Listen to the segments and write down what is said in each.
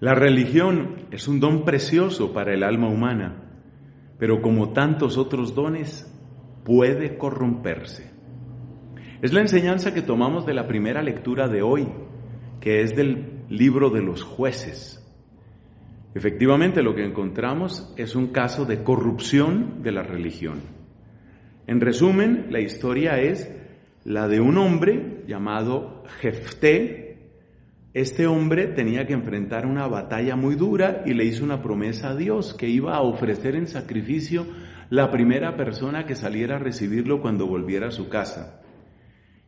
La religión es un don precioso para el alma humana, pero como tantos otros dones, puede corromperse. Es la enseñanza que tomamos de la primera lectura de hoy, que es del libro de los Jueces. Efectivamente, lo que encontramos es un caso de corrupción de la religión. En resumen, la historia es la de un hombre llamado Jefté. Este hombre tenía que enfrentar una batalla muy dura y le hizo una promesa a Dios que iba a ofrecer en sacrificio la primera persona que saliera a recibirlo cuando volviera a su casa.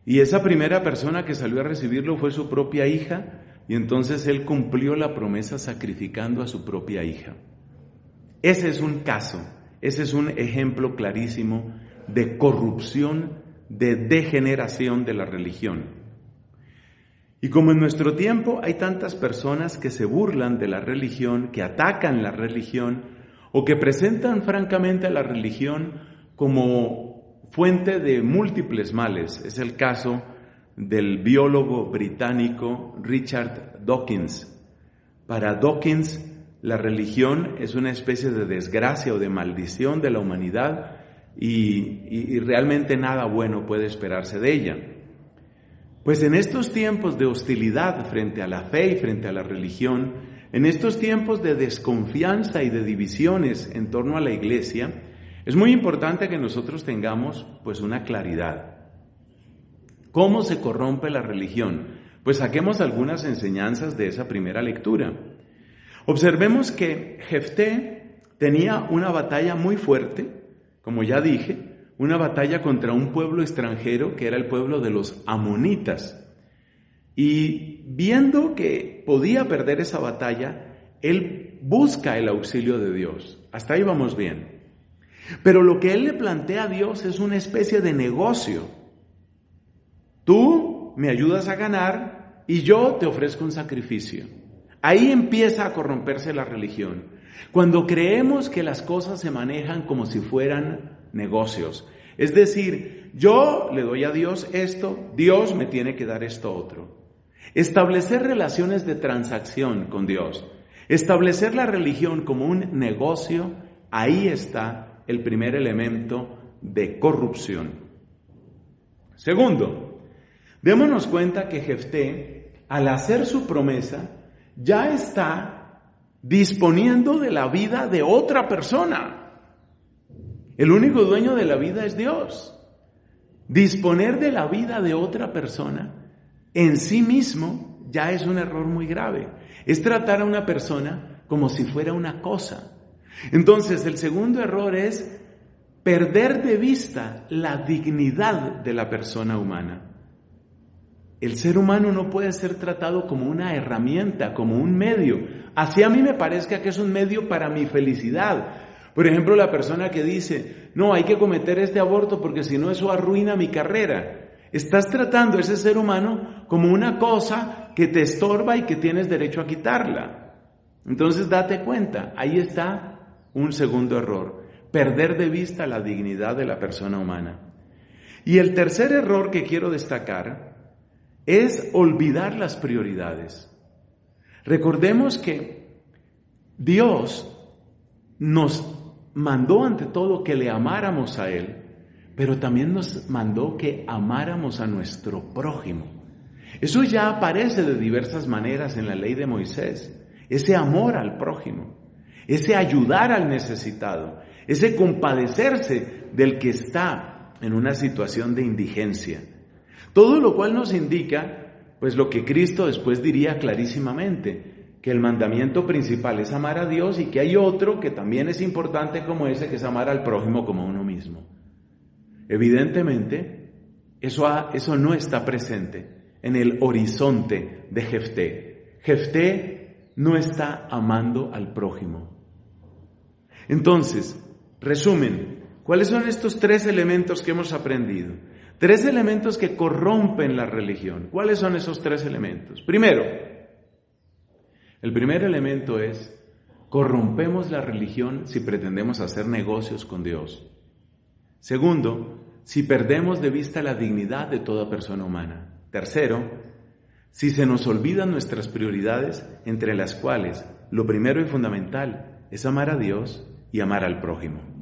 Y esa primera persona que salió a recibirlo fue su propia hija, y entonces él cumplió la promesa sacrificando a su propia hija. Ese es un caso, ese es un ejemplo clarísimo de corrupción, de degeneración de la religión. Y como en nuestro tiempo hay tantas personas que se burlan de la religión, que atacan la religión o que presentan francamente a la religión como fuente de múltiples males. Es el caso del biólogo británico Richard Dawkins. Para Dawkins, la religión es una especie de desgracia o de maldición de la humanidad y realmente nada bueno puede esperarse de ella. Pues en estos tiempos de hostilidad frente a la fe y frente a la religión, en estos tiempos de desconfianza y de divisiones en torno a la iglesia, es muy importante que nosotros tengamos pues una claridad. ¿Cómo se corrompe la religión? Pues saquemos algunas enseñanzas de esa primera lectura. Observemos que Jefté tenía una batalla muy fuerte, como ya dije, una batalla contra un pueblo extranjero que era el pueblo de los amonitas. Y viendo que podía perder esa batalla, él busca el auxilio de Dios. Hasta ahí vamos bien. Pero lo que él le plantea a Dios es una especie de negocio. Tú me ayudas a ganar y yo te ofrezco un sacrificio. Ahí empieza a corromperse la religión. Cuando creemos que las cosas se manejan como si fueran negocios. Es decir, yo le doy a Dios esto, Dios me tiene que dar esto otro. Establecer relaciones de transacción con Dios, establecer la religión como un negocio, ahí está el primer elemento de corrupción. Segundo, démonos cuenta que Jefté, al hacer su promesa, ya está disponiendo de la vida de otra persona. El único dueño de la vida es Dios. Disponer de la vida de otra persona en sí mismo ya es un error muy grave. Es tratar a una persona como si fuera una cosa. Entonces, el segundo error es perder de vista la dignidad de la persona humana. El ser humano no puede ser tratado como una herramienta, como un medio. Así a mí me parezca que es un medio para mi felicidad. Por ejemplo, la persona que dice, no, hay que cometer este aborto porque si no eso arruina mi carrera. Estás tratando a ese ser humano como una cosa que te estorba y que tienes derecho a quitarla. Entonces date cuenta, ahí está un segundo error, perder de vista la dignidad de la persona humana. Y el tercer error que quiero destacar es olvidar las prioridades. Recordemos que Dios nos mandó ante todo que le amáramos a Él, pero también nos mandó que amáramos a nuestro prójimo. Eso ya aparece de diversas maneras en la ley de Moisés, ese amor al prójimo, ese ayudar al necesitado, ese compadecerse del que está en una situación de indigencia. Todo lo cual nos indica, pues lo que Cristo después diría clarísimamente, que el mandamiento principal es amar a Dios y que hay otro que también es importante como ese, que es amar al prójimo como a uno mismo. Evidentemente, eso no está presente en el horizonte de Jefté. Jefté no está amando al prójimo. Entonces, resumen, ¿cuáles son estos tres elementos que hemos aprendido? Tres elementos que corrompen la religión. ¿Cuáles son esos tres elementos? Primero, el primer elemento es, corrompemos la religión si pretendemos hacer negocios con Dios. Segundo, si perdemos de vista la dignidad de toda persona humana. Tercero, si se nos olvidan nuestras prioridades, entre las cuales lo primero y fundamental es amar a Dios y amar al prójimo.